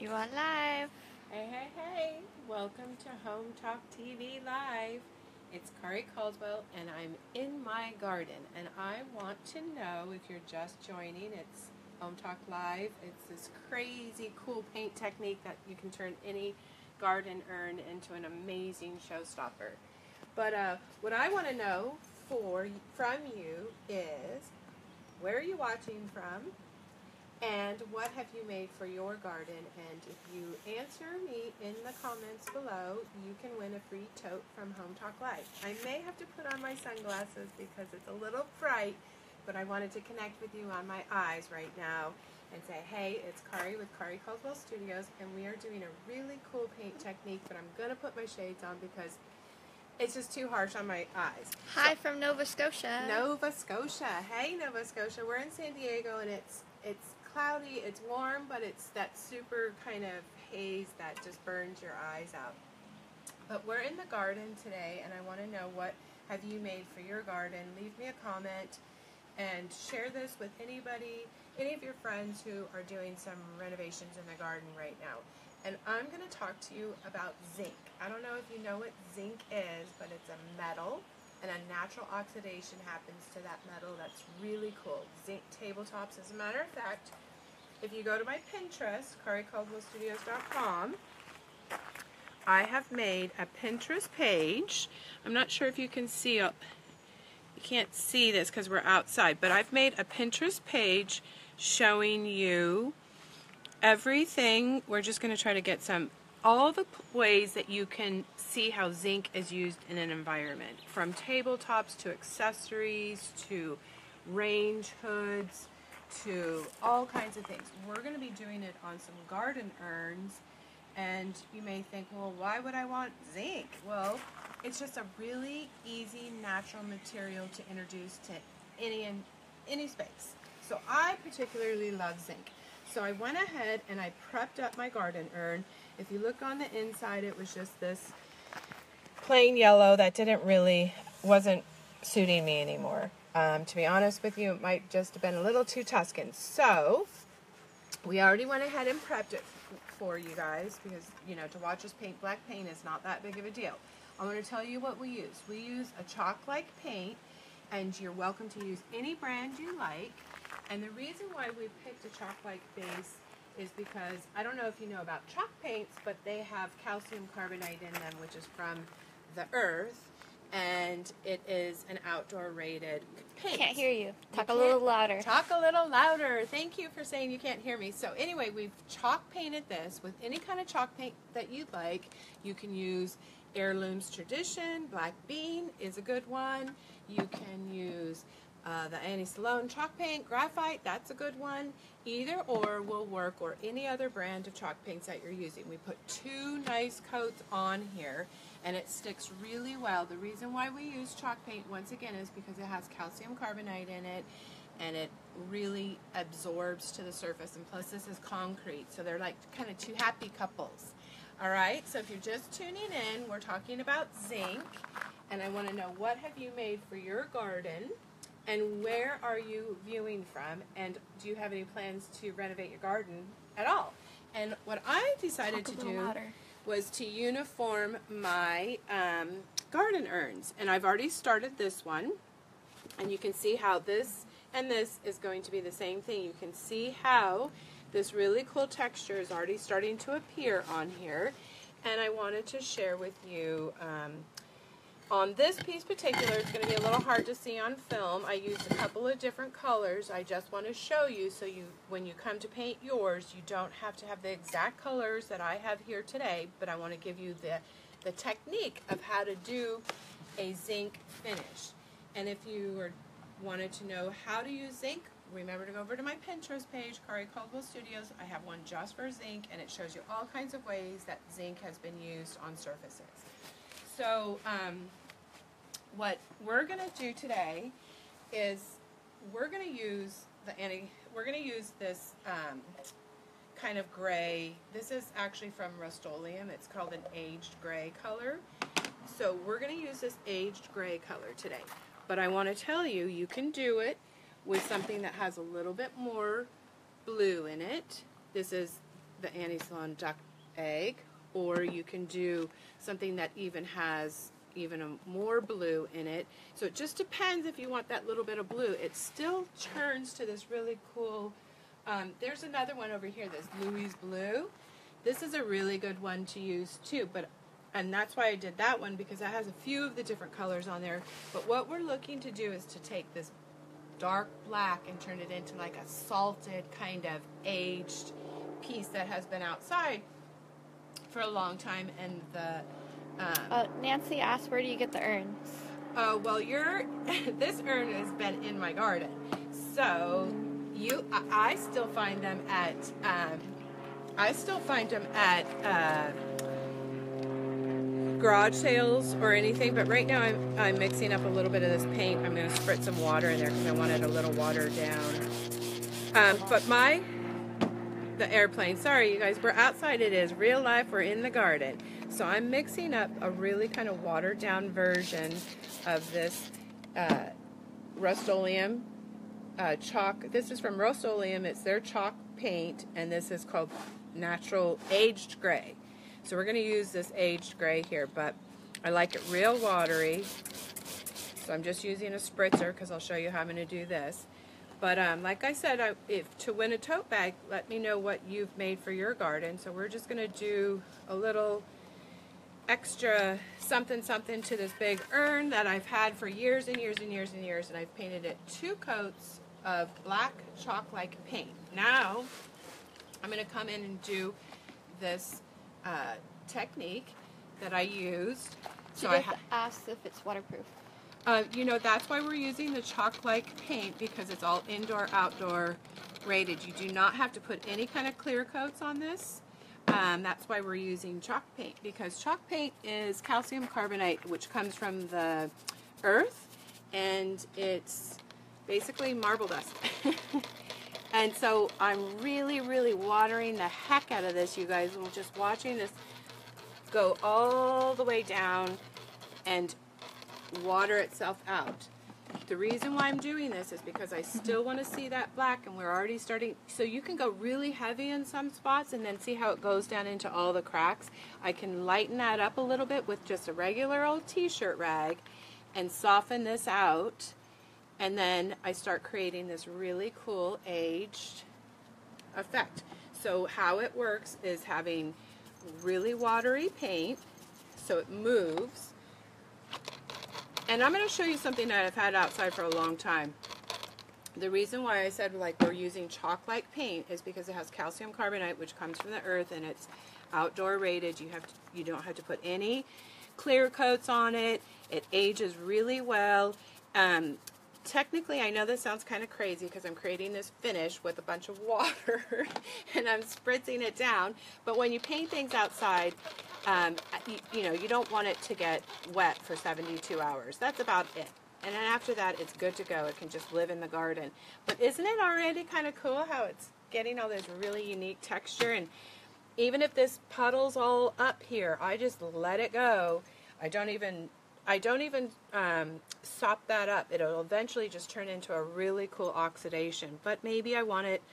You are live. Hey, hey, hey. Welcome to Hometalk TV Live. It's Kari Caldwell, and I'm in my garden. And I want to know, if you're just joining, it's Hometalk Live. It's this crazy cool paint technique that you can turn any garden urn into an amazing showstopper. But what I want to know from you is, where are you watching from? And what have you made for your garden? And if you answer me in the comments below, you can win a free tote from Hometalk Live. I may have to put on my sunglasses because it's a little bright, but I wanted to connect with you on my eyes right now and say, hey, it's Kari with Kari Caldwell Studios, and we are doing a really cool paint technique, but I'm going to put my shades on because it's just too harsh on my eyes. Hi from Nova Scotia. Nova Scotia. Hey, Nova Scotia. We're in San Diego, and it's cloudy, it's warm, but it's that super kind of haze that just burns your eyes out. But we're in the garden today, and I want to know, what have you made for your garden? Leave me a comment and share this with anybody, any of your friends who are doing some renovations in the garden right now. And I'm going to talk to you about zinc. I don't know if you know what zinc is, but it's a metal, and a natural oxidation happens to that metal that's really cool. Zinc tabletops. As a matter of fact, if you go to my Pinterest, KariCaldwellStudios.com, I have made a Pinterest page. I'm not sure if you can see, you can't see this because we're outside, but I've made a Pinterest page showing you everything. We're just going to try to get all the ways that you can see how zinc is used in an environment, from tabletops to accessories to range hoods to all kinds of things. We're going to be doing it on some garden urns, and you may think, well, why would I want zinc? Well, it's just a really easy natural material to introduce to any space. So I particularly love zinc. So I went ahead and I prepped up my garden urn. If you look on the inside, it was just this plain yellow that wasn't suiting me anymore. To be honest with you, it might just have been a little too Tuscan. So we already went ahead and prepped it for you guys because, you know, to watch us paint black paint is not that big of a deal. I'm going to tell you what we use. We use a chalk-like paint, and you're welcome to use any brand you like. And the reason why we picked a chalk-like base is because, I don't know if you know about chalk paints, but they have calcium carbonate in them, which is from the earth, and it is an outdoor rated paint. Can't hear you. Talk a little louder. Talk a little louder. Thank you for saying you can't hear me. So anyway, we've chalk painted this with any kind of chalk paint that you'd like. You can use Heirlooms Tradition, Black Bean is a good one. You can use the Annie Salone chalk paint, graphite, that's a good one. Either or will work, or any other brand of chalk paints that you're using. We put 2 nice coats on here, and it sticks really well. The reason why we use chalk paint, once again, is because it has calcium carbonate in it, and it really absorbs to the surface. And plus, this is concrete, so they're like kind of 2 happy couples. All right, so if you're just tuning in, we're talking about zinc, and I want to know, what have you made for your garden? And where are you viewing from? And do you have any plans to renovate your garden at all? And what I decided to do was to uniform my garden urns. And I've already started this one. And you can see how this and this is going to be the same thing. You can see how this really cool texture is already starting to appear on here. And I wanted to share with you, on this piece particular, it's going to be a little hard to see on film. I used a couple of different colors. I just want to show you, so when you come to paint yours, you don't have to have the exact colors that I have here today, but I want to give you the technique of how to do a zinc finish. And if you wanted to know how to use zinc, remember to go over to my Pinterest page, Kari Caldwell Studios. I have one just for zinc, and it shows you all kinds of ways that zinc has been used on surfaces. So what we're going to do today is we're going to use this kind of gray. This is actually from Rust-Oleum. It's called an aged gray color. So we're going to use this aged gray color today. But I want to tell you, you can do it with something that has a little bit more blue in it. This is the anti-salon duck egg, or you can do something that even has even a more blue in it. So it just depends if you want that little bit of blue. It still turns to this really cool, there's another one over here, this Louise Blue. This is a really good one to use too, and that's why I did that one, because it has a few of the different colors on there. But what we're looking to do is to take this dark black and turn it into like a salted kind of aged piece that has been outside for a long time. And the Nancy asked, where do you get the urns? oh, well, this urn has been in my garden, so I still find them at garage sales or anything. But right now I'm mixing up a little bit of this paint. I'm going to spritz some water in there because I want it a little watered down. But the airplane, sorry you guys, we're outside. It is real life. We're in the garden. So I'm mixing up a really kind of watered down version of this Rust-Oleum chalk. This is from Rust-Oleum. It's their chalk paint, and this is called Natural Aged Gray. So we're going to use this aged gray here, but I like it real watery. So I'm just using a spritzer because I'll show you how I'm going to do this. But like I said, if to win a tote bag, let me know what you've made for your garden. So we're just going to do a little extra something to this big urn that I've had for years and years and years and years, and I've painted it 2 coats of black chalk-like paint. Now I'm going to come in and do this technique that I used. She just asked if it's waterproof. You know, that's why we're using the chalk-like paint, because it's all indoor, outdoor rated. You do not have to put any kind of clear coats on this. That's why we're using chalk paint, because chalk paint is calcium carbonate, which comes from the earth, and it's basically marble dust. And so I'm really, really watering the heck out of this, you guys. We're just watching this go all the way down and water itself out. The reason why I'm doing this is because I still want to see that black, and we're already starting. So you can go really heavy in some spots and then see how it goes down into all the cracks. I can lighten that up a little bit with just a regular old t-shirt rag and soften this out. And then I start creating this really cool aged effect. So how it works is having really watery paint so it moves. And I'm going to show you something that I've had outside for a long time. The reason why I said like we're using chalk-like paint is because it has calcium carbonate, which comes from the earth, and it's outdoor rated. You don't have to put any clear coats on it. It ages really well. Technically, I know this sounds kind of crazy because I'm creating this finish with a bunch of water and I'm spritzing it down. But when you paint things outside, you know, you don't want it to get wet for 72 hours. That's about it. And then after that, it's good to go. It can just live in the garden. But isn't it already kind of cool how it's getting all this really unique texture? And even if this puddle's all up here, I just let it go. I don't even sop that up. It'll eventually just turn into a really cool oxidation. But maybe I want it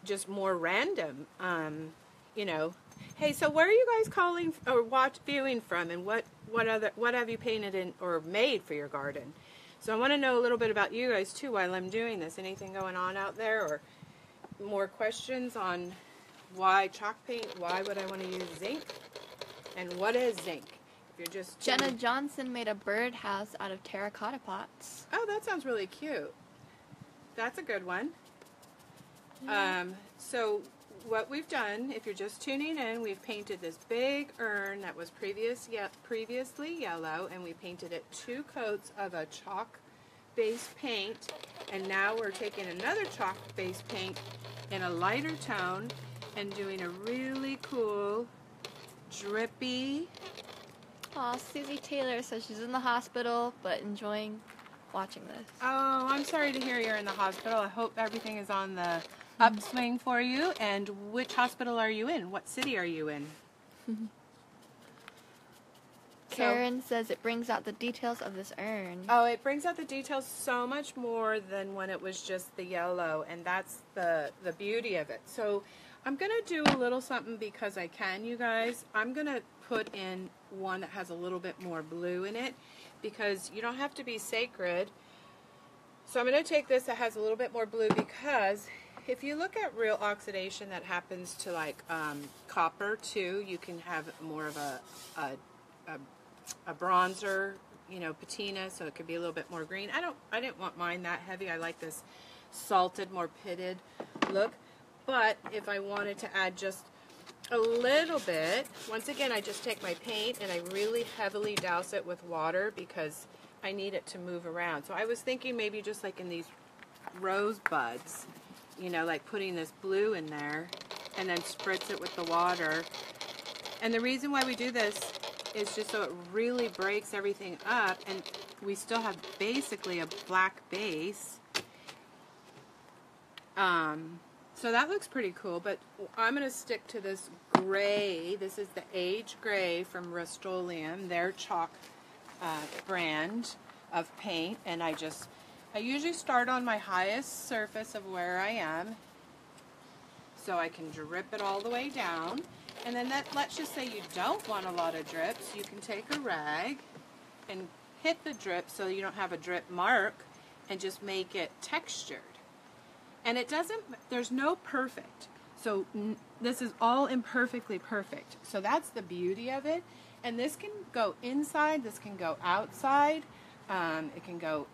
just more random. You know. Hey, so where are you guys calling or viewing from, and what have you painted in or made for your garden? So I want to know a little bit about you guys too while I'm doing this. Anything going on out there, or more questions on why chalk paint? Why would I want to use zinc? And what is zinc? You're just Jenna Johnson made a birdhouse out of terracotta pots. Oh, that sounds really cute. That's a good one. Yeah. So what we've done, if you're just tuning in, we've painted this big urn that was previously yellow, and we painted it 2 coats of a chalk-based paint, and now we're taking another chalk-based paint in a lighter tone and doing a really cool drippy. Aw, Susie Taylor says she's in the hospital, but enjoying watching this. Oh, I'm sorry to hear you're in the hospital. I hope everything is on the upswing for you. And which hospital are you in? What city are you in? Karen says it brings out the details of this urn. Oh, it brings out the details so much more than when it was just the yellow, and that's the beauty of it. So I'm going to do a little something because I can, you guys. I'm going to put in one that has a little bit more blue in it because you don't have to be sacred. So I'm going to take this that has a little bit more blue because if you look at real oxidation that happens to like copper too, you can have more of a bronzer, you know, patina, so it could be a little bit more green. I didn't want mine that heavy. I like this salted, more pitted look. But if I wanted to add just a little bit, once again, I just take my paint and I really heavily douse it with water because I need it to move around. So I was thinking maybe just like in these rose buds, you know, like putting this blue in there and then spritz it with the water. And the reason why we do this is just so it really breaks everything up and we still have basically a black base. So that looks pretty cool, but I'm going to stick to this gray. This is the Age Gray from Rust-Oleum, their chalk brand of paint, and I usually start on my highest surface of where I am so I can drip it all the way down. And then let's just say you don't want a lot of drips. You can take a rag and hit the drip so you don't have a drip mark and just make it textured. And it doesn't, there's no perfect. So this is all imperfectly perfect. So that's the beauty of it. And this can go inside, this can go outside. It can go,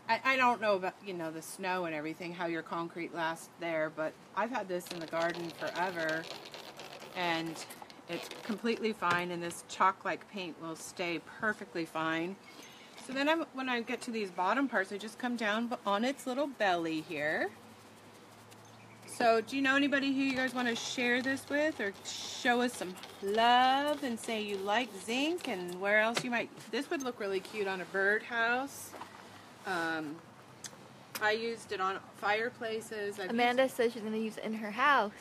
I don't know about, you know, the snow and everything, how your concrete lasts there, but I've had this in the garden forever and it's completely fine, and this chalk-like paint will stay perfectly fine. So then when I get to these bottom parts, I just come down on its little belly here. So do you know anybody who you guys want to share this with or show us some love and say you like zinc and where else you might, this would look really cute on a birdhouse. I used it on fireplaces. Amanda says she's going to use it in her house.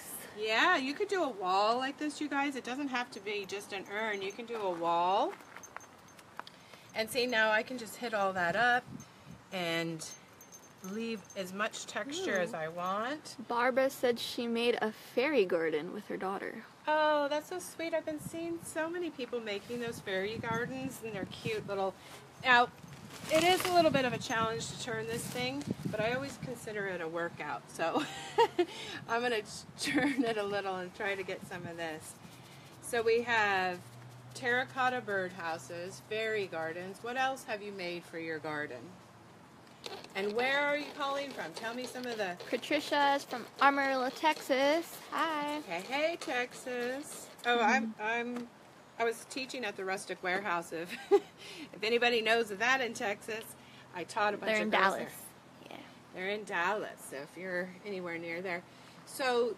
Yeah, you could do a wall like this, you guys. It doesn't have to be just an urn. You can do a wall. And see, now I can just hit all that up and leave as much texture as I want. Barbara said she made a fairy garden with her daughter. Oh, that's so sweet. I've been seeing so many people making those fairy gardens, and they're cute little... Now, it is a little bit of a challenge to turn this thing, but I always consider it a workout. So I'm going to turn it a little and try to get some of this. So we have terracotta birdhouses, fairy gardens. What else have you made for your garden? And where are you calling from? Tell me some of the... Patricia is from Amarillo, Texas. Hi. Hey, hey, Texas. Oh, I was teaching at the Rustic Warehouse. If anybody knows of that in Texas, I taught a bunch They're of in girls Dallas. there. Yeah. They're in Dallas, so if you're anywhere near there. So,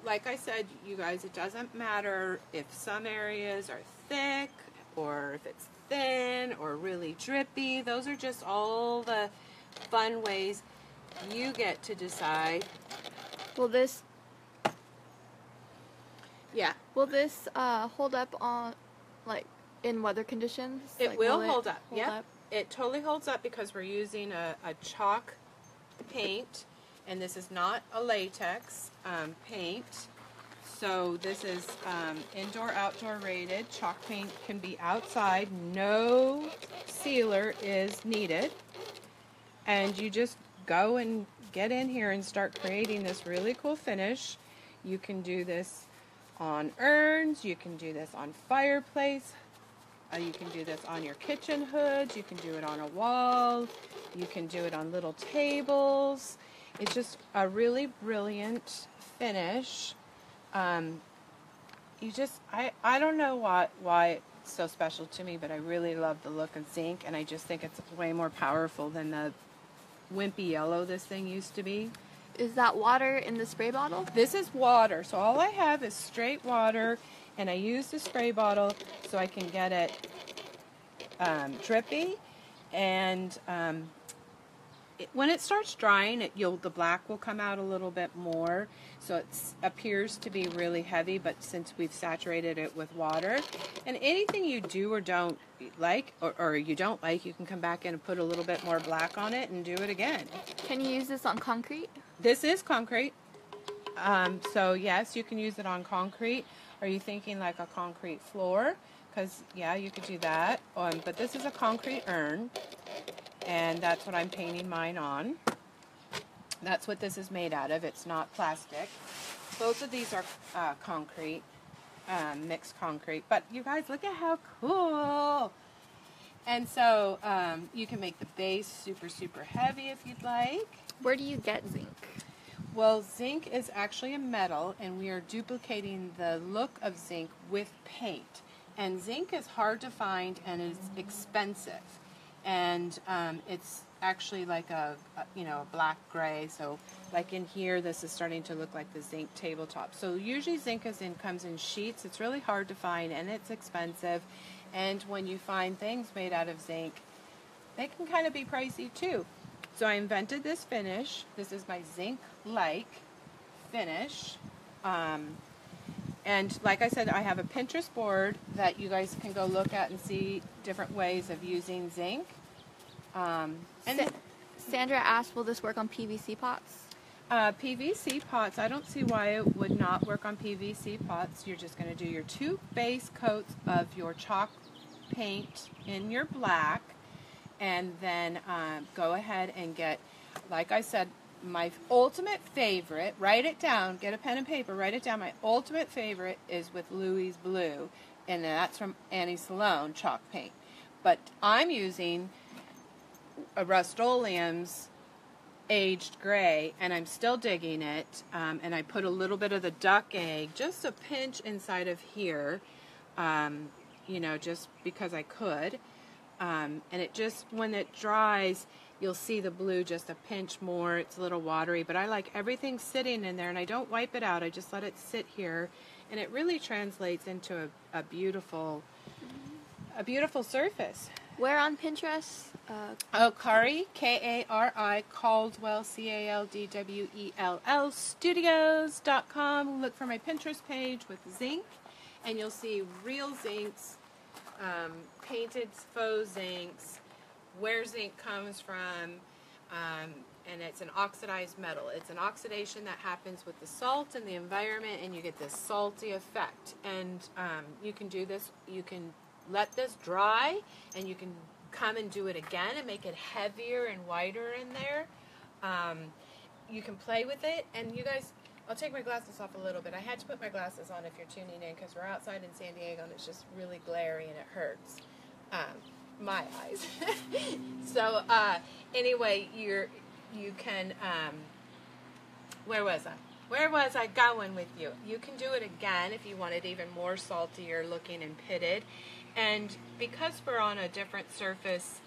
like I said, you guys, it doesn't matter if some areas are thick or if it's thin or really drippy. Those are just all the fun ways you get to decide. Will this Yeah. Will this hold up on, like, in weather conditions? It Like, will hold up. Hold Yep. up? It totally holds up because we're using a chalk paint, and this is not a latex paint. So this is indoor-outdoor rated. Chalk paint can be outside. No sealer is needed. And you just go and get in here and start creating this really cool finish. You can do this on urns. You can do this on fireplace. You can do this on your kitchen hoods. You can do it on a wall. You can do it on little tables. It's just a really brilliant finish. I don't know why it's so special to me, but I really love the look of zinc, and I just think it's way more powerful than the wimpy yellow this thing used to be. Is that water in the spray bottle? This is water, so all I have is straight water, and I use the spray bottle so I can get it drippy, and when it starts drying, the black will come out a little bit more, so it appears to be really heavy, but since we've saturated it with water, and anything you do or don't like, or you don't like, you can come back in and put a little bit more black on it and do it again. Can you use this on concrete? This is concrete. So yes, you can use it on concrete. Are you thinking like a concrete floor? Because yeah, you could do that. But this is a concrete urn, and that's what I'm painting mine on. That's what this is made out of. It's not plastic. Both of these are concrete, mixed concrete. But you guys, look at how cool. And so you can make the base super, super heavy if you'd like. Where do you get zinc? Well, zinc is actually a metal, and we are duplicating the look of zinc with paint. And zinc is hard to find and is expensive. And it's actually like a black gray. So like in here, this is starting to look like the zinc tabletop. So usually zinc comes in sheets. It's really hard to find, and it's expensive. And when you find things made out of zinc, they can kind of be pricey too. So I invented this finish. This is my zinc-like finish. And like I said, I have a Pinterest board that you guys can go look at and see different ways of using zinc. Sandra asked, will this work on PVC pots? PVC pots, I don't see why it would not work on PVC pots. You're just going to do your 2 base coats of your chalk paint in your black, and then go ahead and get, like I said, my ultimate favorite, write it down, get a pen and paper, write it down. My ultimate favorite is with Louis Blue, and that's from Annie Salone chalk paint. But I'm using a Rust-Oleum's aged gray, and I'm still digging it, and I put a little bit of the duck egg, just a pinch inside of here, just because I could, and it just, when it dries, you'll see the blue just a pinch more. It's a little watery, but I like everything sitting in there, and I don't wipe it out. I just let it sit here, and it really translates into a beautiful surface. Where on Pinterest? Kari, K-A-R-I, Caldwell, C-A-L-D-W-E-L-L, studios.com. Look for my Pinterest page with zinc, and you'll see real zincs, painted faux zincs, where zinc comes from, and it's an oxidized metal. It's an oxidation that happens with the salt and the environment, and you get this salty effect. And you can do this, you can let this dry, and you can come and do it again and make it heavier and whiter in there. You can play with it, and you guys, I'll take my glasses off a little bit. I had to put my glasses on if you're tuning in, because we're outside in San Diego and it's just really glary and it hurts my eyes. So anyway, you can where was I going with you? You can do it again if you want it even more saltier looking and pitted. And because we're on a different surface,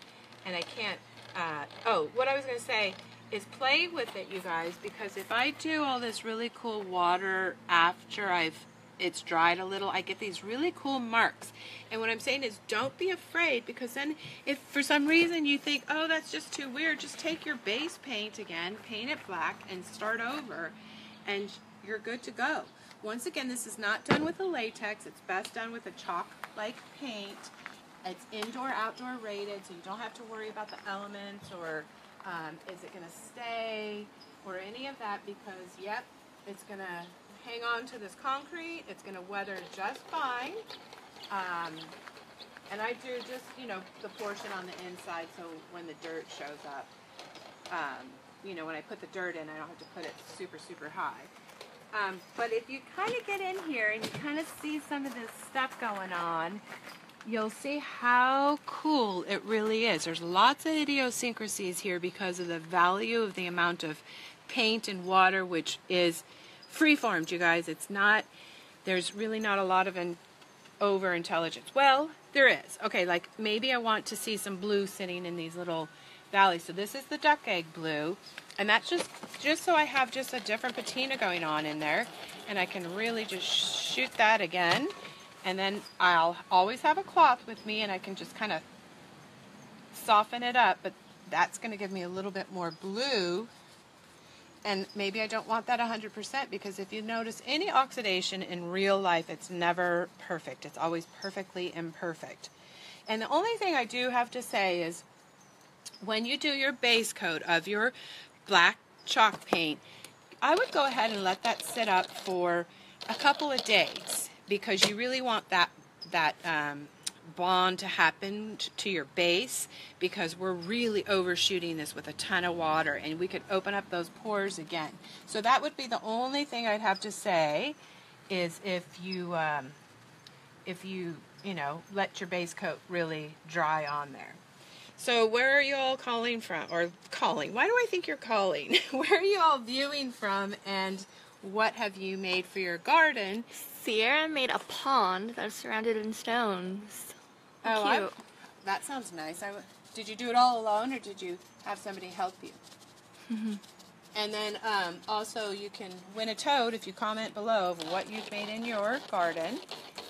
and I can't, what I was going to say is play with it, you guys, because if I do all this really cool water after it's dried a little, I get these really cool marks. And what I'm saying is, don't be afraid, because then if for some reason you think, oh, that's just too weird, just take your base paint again, paint it black, and start over, and you're good to go. Once again, this is not done with a latex. It's best done with a chalk-like paint. It's indoor, outdoor rated, so you don't have to worry about the elements or is it going to stay or any of that, because, yep, it's going to hang on to this concrete. It's going to weather just fine. And I do just, the portion on the inside, so when the dirt shows up, when I put the dirt in, I don't have to put it super, super high. But if you kind of get in here and you kind of see some of this stuff going on, you'll see how cool it really is. There's lots of idiosyncrasies here because of the value of the amount of paint and water, which is free-formed, you guys. It's not, there's really not a lot of over-intelligence. Well, there is. Okay, like maybe I want to see some blue sitting in these little valleys. So this is the duck egg blue. And that's just so I have just a different patina going on in there. And I can really just shoot that again. And then I'll always have a cloth with me, and I can just kind of soften it up. But that's going to give me a little bit more blue. And maybe I don't want that 100%, because if you notice any oxidation in real life, it's never perfect. It's always perfectly imperfect. And the only thing I do have to say is, when you do your base coat of your black chalk paint, I would go ahead and let that sit up for a couple of days because you really want that bond to happen to your base, because we're really overshooting this with a ton of water and we could open up those pores again. So that would be the only thing I'd have to say, is if you let your base coat really dry on there. So where are you all calling from? Or calling? Why do I think you're calling? Where are you all viewing from, and what have you made for your garden? Sierra made a pond that's surrounded in stones. Oh, Cute. That sounds nice. Did you do it all alone, or did you have somebody help you? Mm-hmm. And then also you can win a toad if you comment below of what you've made in your garden.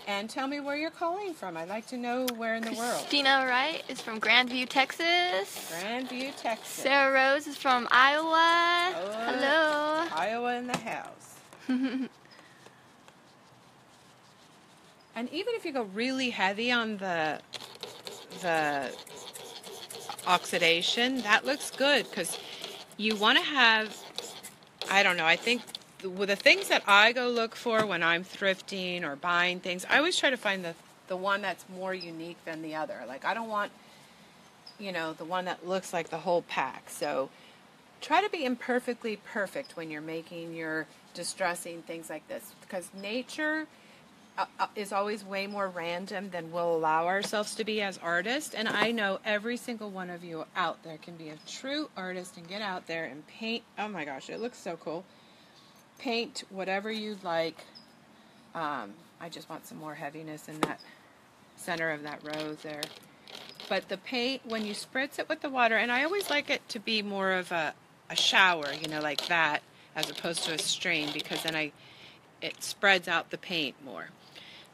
And tell me where you're calling from. I'd like to know where in the world. Christina Wright is from Grandview, Texas. Grandview, Texas. Sarah Rose is from Iowa. Oh, hello. Iowa in the house. And even if you go really heavy on the oxidation, that looks good, because you want to have, I don't know, I think with the things that I go look for when I'm thrifting or buying things, I always try to find the one that's more unique than the other. Like, I don't want, the one that looks like the whole pack. So try to be imperfectly perfect when you're making your distressing, things like this, because nature is always way more random than we'll allow ourselves to be as artists. And I know every single one of you out there can be a true artist and get out there and paint. Oh my gosh, it looks so cool. Paint whatever you'd like. I just want some more heaviness in that center of that rose there. But the paint, when you spritz it with the water, and I always like it to be more of a shower, like that, as opposed to a stream, because then it spreads out the paint more.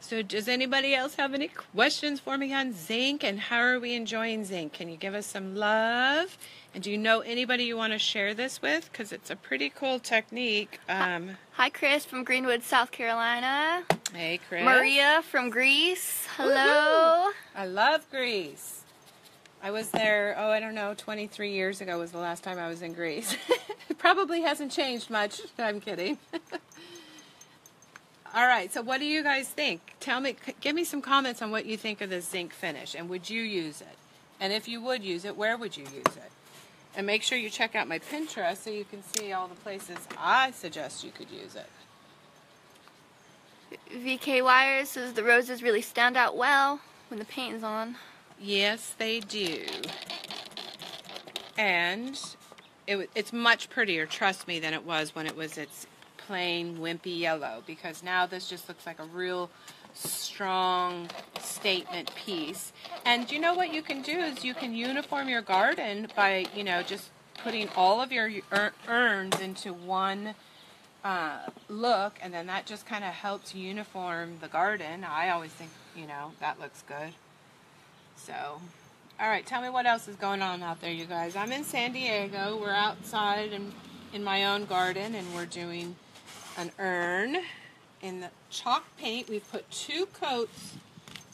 So does anybody else have any questions for me on zinc, and how are we enjoying zinc? Can you give us some love? And do you know anybody you want to share this with? Because it's a pretty cool technique. Hi, Chris from Greenwood, South Carolina. Hey, Chris. Maria from Greece. Hello. Woo-hoo. I love Greece. I was there, 23 years ago was the last time I was in Greece. It probably hasn't changed much. I'm kidding. All right, so what do you guys think? Give me some comments on what you think of this zinc finish, and would you use it? And if you would use it, where would you use it? And make sure you check out my Pinterest so you can see all the places I suggest you could use it. VK Wires says the roses really stand out well when the paint is on. Yes, they do. And it's much prettier, trust me, than it was when it was its plain wimpy yellow, because now this just looks like a real strong statement piece. And you know what you can do is you can uniform your garden by just putting all of your urns into one look, and then that just kind of helps uniform the garden. I always think that looks good. So all right, tell me what else is going on out there, you guys. I'm in San Diego. We're outside in my own garden, and we're doing an urn in the chalk paint. We've put 2 coats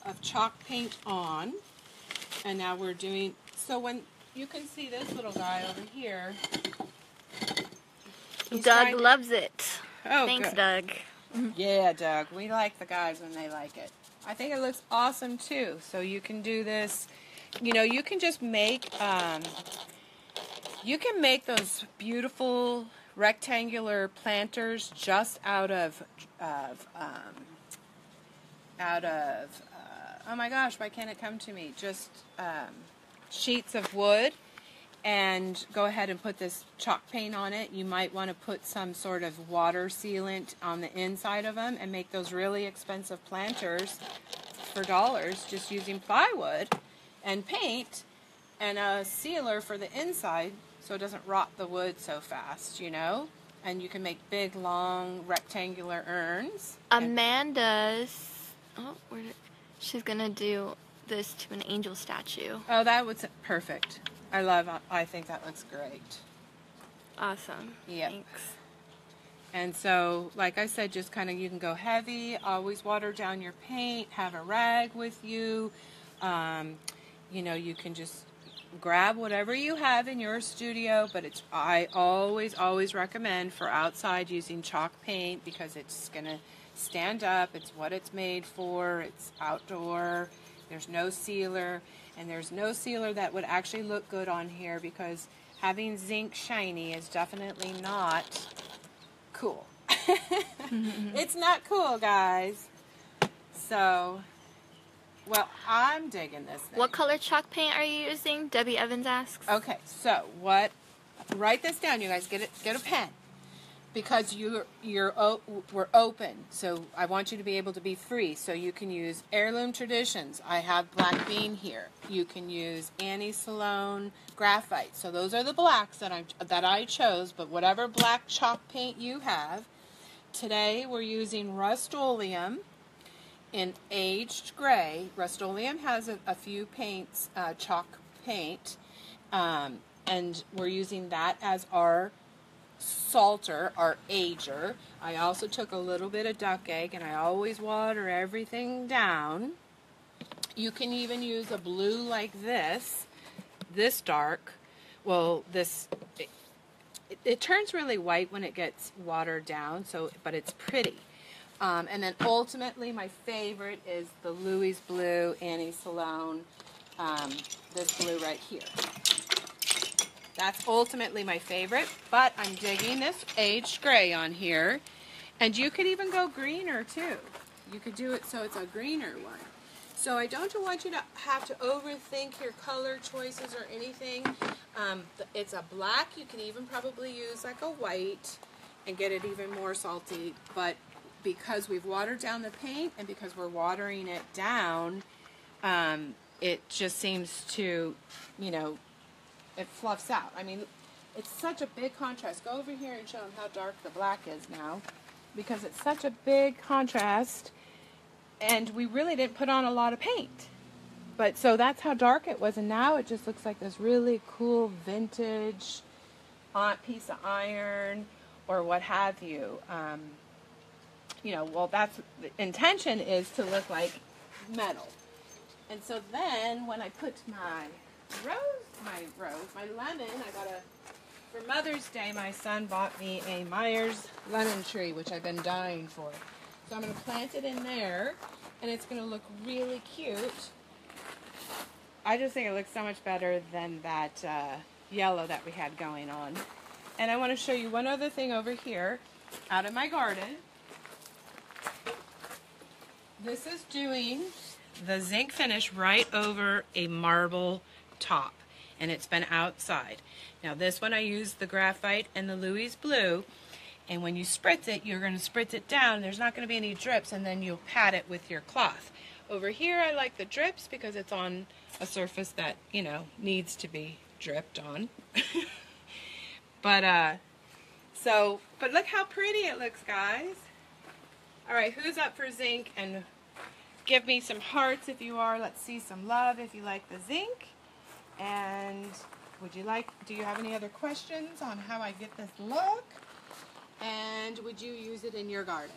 of chalk paint on, and now we're doing, so when you can see this little guy over here. Doug loves it. Oh, thanks, good. Doug. Yeah, Doug. We like the guys when they like it. I think it looks awesome too. So you can do this. You can just make. You can make those beautiful rectangular planters just out of oh my gosh, why can't it come to me? Just sheets of wood, and go ahead and put this chalk paint on it. You might want to put some sort of water sealant on the inside of them and make those really expensive planters for dollars just using plywood and paint and a sealer for the inside so it doesn't rot the wood so fast, and you can make big, long, rectangular urns. Amanda's, she's going to do this to an angel statue. Oh, that was perfect. I think that looks great. Awesome. Yep. Thanks. And so, like I said, just kind of, you can go heavy, always water down your paint, have a rag with you. You can just grab whatever you have in your studio, but I always recommend for outside using chalk paint because it's going to stand up. It's what it's made for. It's outdoor. There's no sealer, and there's no sealer that would actually look good on here because having zinc shiny is definitely not cool. It's not cool, guys. So, well, I'm digging this thing. What color chalk paint are you using? Debbie Evans asks. Okay, so write this down, you guys. Get a pen. Because we're open, so I want you to be able to be free. So you can use Heirloom Traditions. I have Black Bean here. You can use Annie Salone Graphite. So those are the blacks that I chose. But whatever black chalk paint you have, today we're using Rust-Oleum in aged gray. Rust-Oleum has a few paints, chalk paint, and we're using that as our salter, our ager. I also took a little bit of duck egg, and I always water everything down. You can even use a blue like this dark. Well, it turns really white when it gets watered down, but it's pretty. And then ultimately my favorite is the Louis Blue Annie Salone, this blue right here. That's ultimately my favorite, but I'm digging this aged gray on here. And you could even go greener too. You could do it so it's a greener one. So I don't want you to have to overthink your color choices or anything. It's a black. You can even probably use like a white and get it even more salty. But because we've watered down the paint and because we're watering it down, it just seems to, it fluffs out. I mean, it's such a big contrast. Go over here and show them how dark the black is now, because it's such a big contrast, and we really didn't put on a lot of paint. But so that's how dark it was, and now it just looks like this really cool vintage piece of iron or what have you. Well, that's the intention, is to look like metal. And so then when I put my lemon, for Mother's Day, my son bought me a Myers lemon tree, which I've been dying for. So I'm going to plant it in there, and it's going to look really cute. I just think it looks so much better than that yellow that we had going on. And I want to show you one other thing over here out of my garden. This is doing the zinc finish right over a marble top, and it's been outside. Now this one I used the graphite and the Louis Blue, and when you spritz it, you're going to spritz it down. There's not going to be any drips, and then you'll pat it with your cloth. Over here I like the drips because it's on a surface that, needs to be dripped on. But look how pretty it looks, guys. Alright, who's up for zinc? And give me some hearts if you are. Let's see some love if you like the zinc. And do you have any other questions on how I get this look? And would you use it in your garden?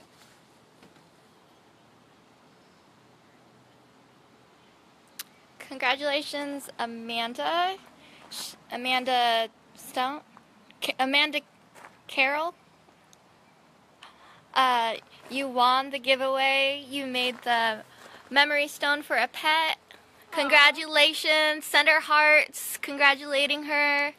Congratulations, Amanda Stone, Amanda Carroll. You won the giveaway. You made the memory stone for a pet. Congratulations. Send her hearts congratulating her.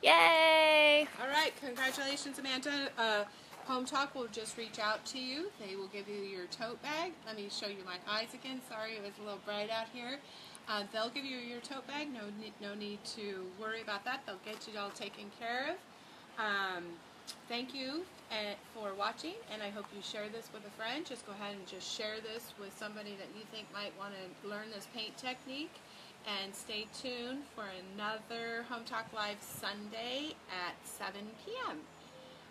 Yay. All right. Congratulations, Amanda. Hometalk will just reach out to you. They will give you your tote bag. Let me show you my eyes again. Sorry, it was a little bright out here. They'll give you your tote bag. No need to worry about that. They'll get you all taken care of. Thank you for watching, and I hope you share this with a friend. Just go ahead and just share this with somebody that you think might want to learn this paint technique. And stay tuned for another Hometalk Live Sunday at 7 p.m.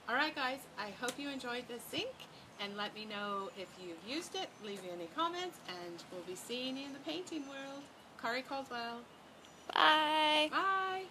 Alright guys, I hope you enjoyed this zinc, and let me know if you've used it. Leave me any comments, and we'll be seeing you in the painting world. Kari Caldwell. Bye. Bye.